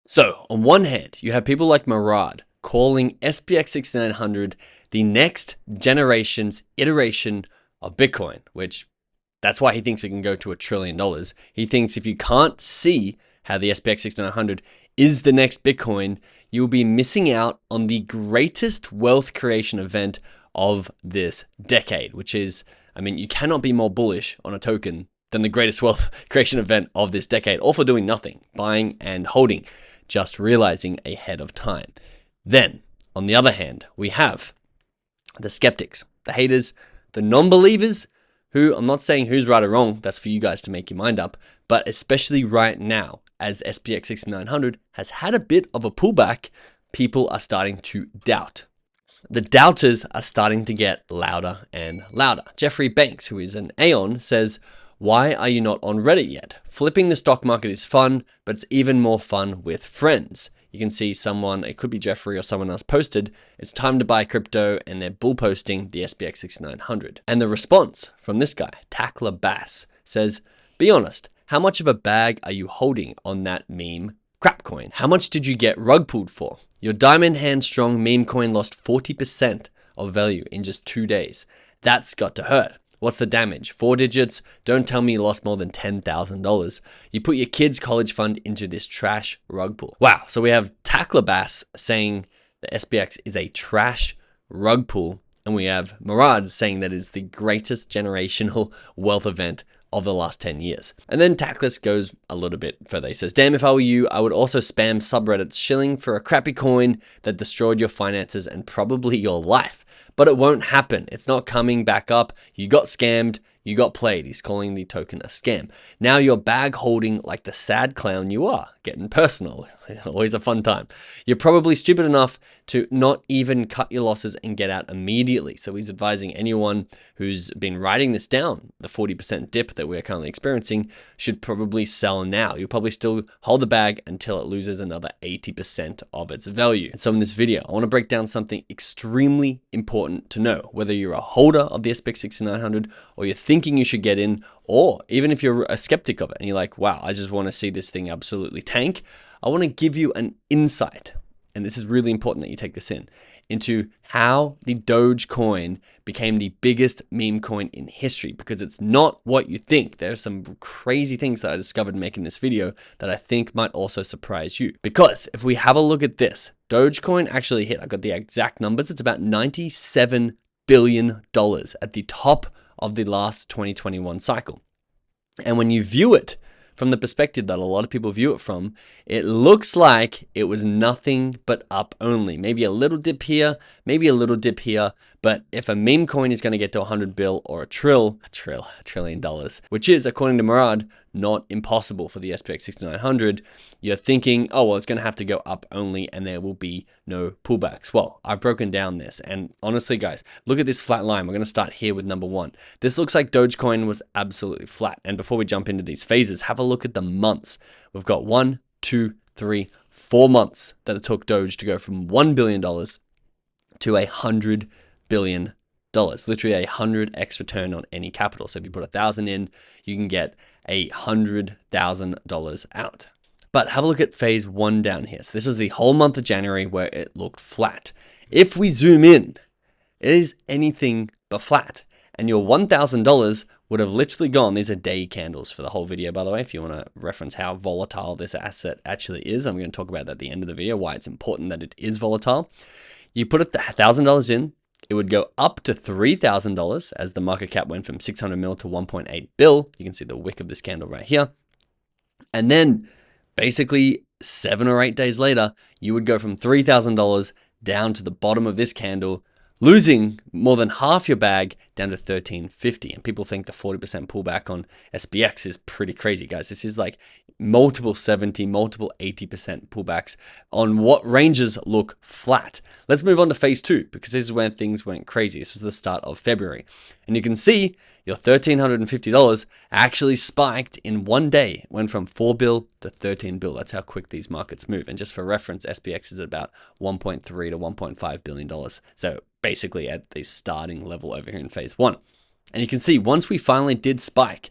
So on one hand, you have people like Murad calling SPX6900 the next generation's iteration of Bitcoin, which that's why he thinks it can go to $1 trillion. He thinks if you can't see how the SPX6900 is the next Bitcoin, you'll be missing out on the greatest wealth creation event of this decade, which is, I mean, you cannot be more bullish on a token than the greatest wealth creation event of this decade, all for doing nothing, buying and holding, just realizing ahead of time. Then, on the other hand, we have the skeptics, the haters, the non-believers, who I'm not saying who's right or wrong, that's for you guys to make your mind up, but especially right now, as SPX6900 has had a bit of a pullback, people are starting to doubt. The doubters are starting to get louder and louder. Jeffrey Banks, who is an Aeon, says, "Why are you not on Reddit yet? Flipping the stock market is fun, but it's even more fun with friends." You can see someone, it could be Jeffrey or someone else, posted, "It's time to buy crypto," and they're bull posting the SPX6900. And the response from this guy, Tackler Bass, says, "Be honest, how much of a bag are you holding on that meme crap coin? How much did you get rug pulled for? Your diamond hand strong meme coin lost 40% of value in just 2 days. That's got to hurt. What's the damage? 4 digits? Don't tell me you lost more than $10,000. You put your kid's college fund into this trash rug pull." Wow. So we have Tackler Bass saying the SPX is a trash rug pull, and we have Murad saying that it's the greatest generational wealth event of the last 10 years. And then Tackless goes a little bit further. He says, "Damn, if I were you, I would also spam subreddits shilling for a crappy coin that destroyed your finances and probably your life. But it won't happen. It's not coming back up. You got scammed. You got played." He's calling the token a scam. "Now you're bag holding like the sad clown you are." Getting personal. Always a fun time. "You're probably stupid enough to not even cut your losses and get out immediately." So he's advising anyone who's been writing this down, the 40% dip that we're currently experiencing, should probably sell now. You'll probably still hold the bag until it loses another 80% of its value. And so in this video, I want to break down something extremely important to know, whether you're a holder of the SPX6900 or you're thinking you should get in, or even if you're a skeptic of it and you're like, wow, I just want to see this thing absolutely tank. I want to give you an insight, and this is really important that you take this in, into how the Dogecoin became the biggest meme coin in history, because it's not what you think. There are some crazy things that I discovered making this video that I think might also surprise you. Because if we have a look at this, Dogecoin actually hit, I got the exact numbers, it's about $97 billion at the top of the last 2021 cycle. And when you view it from the perspective that a lot of people view it from, it looks like it was nothing but up only. Maybe a little dip here, maybe a little dip here. But if a meme coin is going to get to 100 bill or a trillion dollars, which is, according to Murad, not impossible for the SPX 6900, you're thinking, oh, well, it's going to have to go up only and there will be no pullbacks. Well, I've broken down this, and honestly, guys, look at this flat line. We're going to start here with number one. This looks like Dogecoin was absolutely flat. And before we jump into these phases, have a look at the months. We've got 1, 2, 3, 4 months that it took Doge to go from $1 billion to $100 billion. Literally 100x return on any capital. So if you put 1,000 in, you can get $100,000 out. But have a look at phase one down here. So this was the whole month of January where it looked flat. If we zoom in, it is anything but flat. And your $1,000 would have literally gone. These are day candles for the whole video, by the way, if you want to reference how volatile this asset actually is. I'm going to talk about that at the end of the video, why it's important that it is volatile. You put $1,000 in, it would go up to $3,000 as the market cap went from 600 mil to 1.8 bill. You can see the wick of this candle right here. And then basically 7 or 8 days later, you would go from $3,000 down to the bottom of this candle, losing more than half your bag down to $1,350. And people think the 40% pullback on SPX is pretty crazy, guys. This is like multiple 70, multiple 80% pullbacks on what ranges look flat. Let's move on to phase two, because this is when things went crazy. This was the start of February. And you can see your $1,350 actually spiked in 1 day. It went from 4 bill to 13 bill. That's how quick these markets move. And just for reference, SPX is at about $1.3 to $1.5 billion. So basically at the starting level over here in phase one. And you can see once we finally did spike,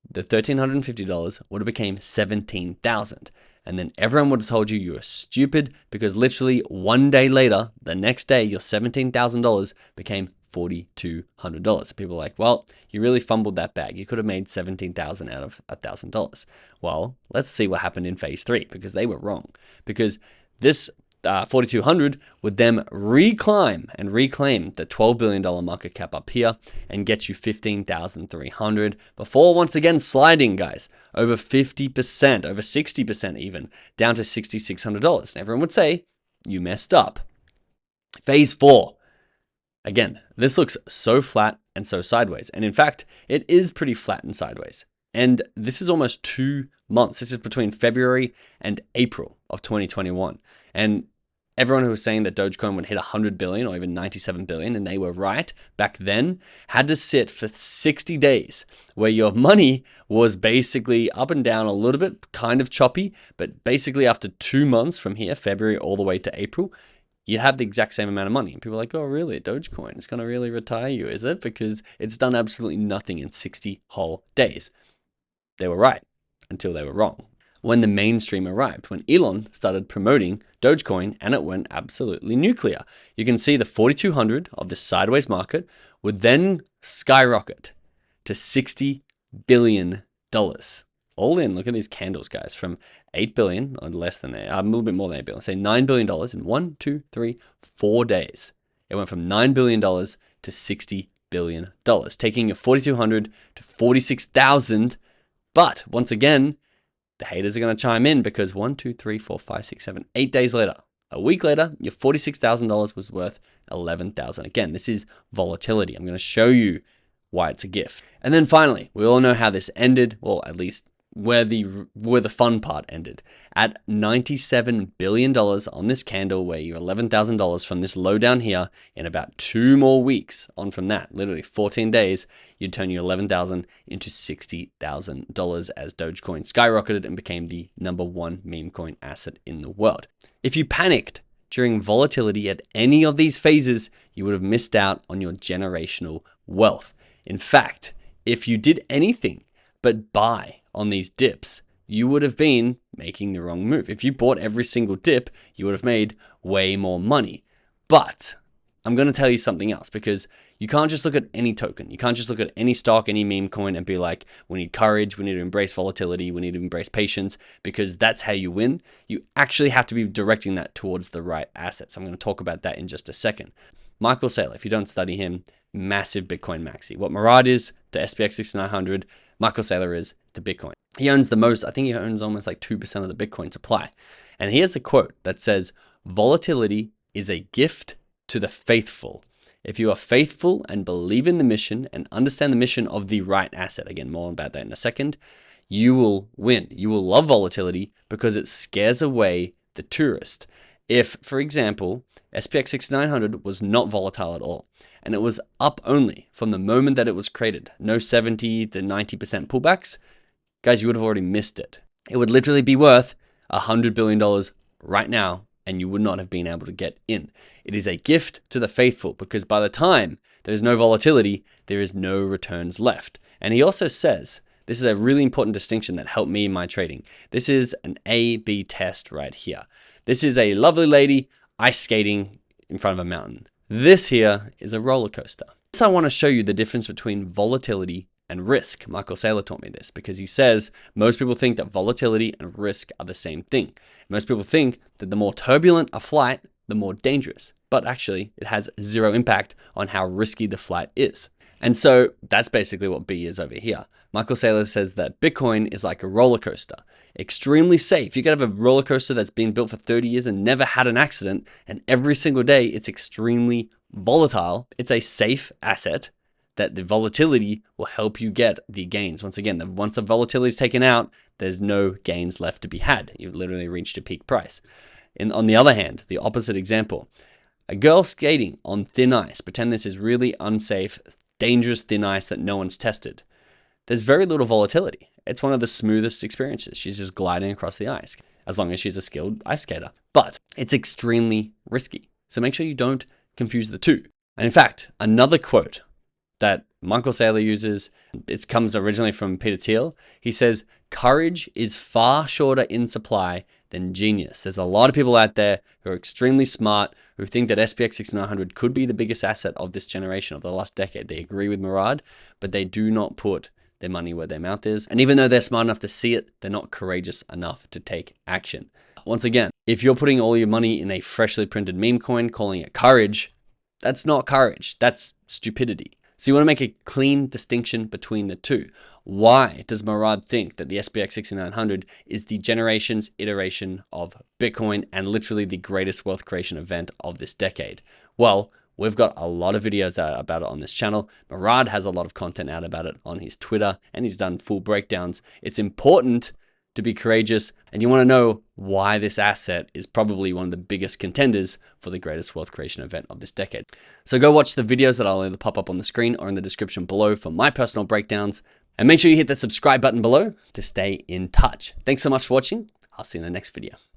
the $1,350 would have became $17,000. And then everyone would have told you were stupid because literally one day later, the next day, your $17,000 became $4,200. People are like, well, you really fumbled that bag. You could have made $17,000 out of $1,000. Well, let's see what happened in phase 3 because they were wrong. Because this 4,200 would then reclaim the $12 billion market cap up here and get you 15,300 before once again sliding, guys, over 50%, over 60% even, down to $6,600. Everyone would say, you messed up. Phase 4. Again, this looks so flat and so sideways. And in fact, it is pretty flat and sideways. And this is almost 2 months. This is between February and April of 2021. And everyone who was saying that Dogecoin would hit 100 billion or even 97 billion, and they were right back then, had to sit for 60 days where your money was basically up and down a little bit, kind of choppy, but basically after 2 months from here, February all the way to April, you have the exact same amount of money. And people are like, oh, really? Dogecoin is going to really retire you, is it? Because it's done absolutely nothing in 60 whole days. They were right until they were wrong. When the mainstream arrived, when Elon started promoting Dogecoin and it went absolutely nuclear. You can see the 4,200 of this sideways market would then skyrocket to $60 billion. All in, look at these candles, guys, from 8 billion or less than that, a little bit more than 8 billion, say $9 billion in 1, 2, 3, 4 days. It went from $9 billion to $60 billion, taking your 4,200 to 46,000. But once again, the haters are going to chime in because 1, 2, 3, 4, 5, 6, 7, 8 days later, a week later, your $46,000 was worth $11,000. Again, this is volatility. I'm going to show you why it's a gift. And then finally, we all know how this ended. Well, at least where the fun part ended at $97 billion on this candle, where you're $11,000 from this low down here. In about 2 more weeks on from that, literally 14 days, you'd turn your $11,000 into $60,000 as Dogecoin skyrocketed and became the #1 meme coin asset in the world. If you panicked during volatility at any of these phases, you would have missed out on your generational wealth. In fact, if you did anything but buy on these dips, you would have been making the wrong move. If you bought every single dip, you would have made way more money. But I'm going to tell you something else, because you can't just look at any token. You can't just look at any stock, any meme coin and be like, we need courage, we need to embrace volatility, we need to embrace patience, because that's how you win. You actually have to be directing that towards the right assets. I'm going to talk about that in just a second. Michael Saylor, if you don't study him, massive Bitcoin maxi. What Murad is to SPX6900, Michael Saylor is to Bitcoin. He owns the most, I think he owns almost like 2% of the Bitcoin supply. And he has a quote that says, volatility is a gift to the faithful. If you are faithful and believe in the mission and understand the mission of the right asset, again, more about that in a second, you will win. You will love volatility because it scares away the tourist. If, for example, SPX6900 was not volatile at all, and it was up only from the moment that it was created, no 70 to 90% pullbacks, guys, you would have already missed it. It would literally be worth $100 billion right now, and you would not have been able to get in. It is a gift to the faithful, because by the time there's no volatility, there is no returns left. And he also says, this is a really important distinction that helped me in my trading. This is an A/B test right here. This is a lovely lady ice skating in front of a mountain. This here is a roller coaster. I want to show you the difference between volatility and risk. Michael Saylor taught me this because he says most people think that volatility and risk are the same thing. Most people think that the more turbulent a flight, the more dangerous. But actually, it has zero impact on how risky the flight is. And so that's basically what B is over here. Michael Saylor says that Bitcoin is like a roller coaster, extremely safe. You could have a roller coaster that's been built for 30 years and never had an accident, and every single day it's extremely volatile. It's a safe asset that the volatility will help you get the gains. Once again, once the volatility is taken out, there's no gains left to be had. You've literally reached a peak price. On the other hand, the opposite example, a girl skating on thin ice, pretend this is really unsafe, dangerous thin ice that no one's tested. There's very little volatility. It's one of the smoothest experiences. She's just gliding across the ice, as long as she's a skilled ice skater. But it's extremely risky. So make sure you don't confuse the two. And in fact, another quote that Michael Saylor uses. It comes originally from Peter Thiel. He says, courage is far shorter in supply than genius. There's a lot of people out there who are extremely smart, who think that SPX6900 could be the biggest asset of this generation, of the last decade. They agree with Murad, but they do not put their money where their mouth is. And even though they're smart enough to see it, they're not courageous enough to take action. Once again, if you're putting all your money in a freshly printed meme coin, calling it courage, that's not courage, that's stupidity. So you want to make a clean distinction between the two. Why does Murad think that the SPX6900 is the generation's iteration of Bitcoin and literally the greatest wealth creation event of this decade? Well, we've got a lot of videos out about it on this channel. Murad has a lot of content out about it on his Twitter, and he's done full breakdowns. It's important to be courageous, and you want to know why this asset is probably one of the biggest contenders for the greatest wealth creation event of this decade. So go watch the videos that I'll either pop up on the screen or in the description below for my personal breakdowns, and make sure you hit that subscribe button below to stay in touch. Thanks so much for watching. I'll see you in the next video.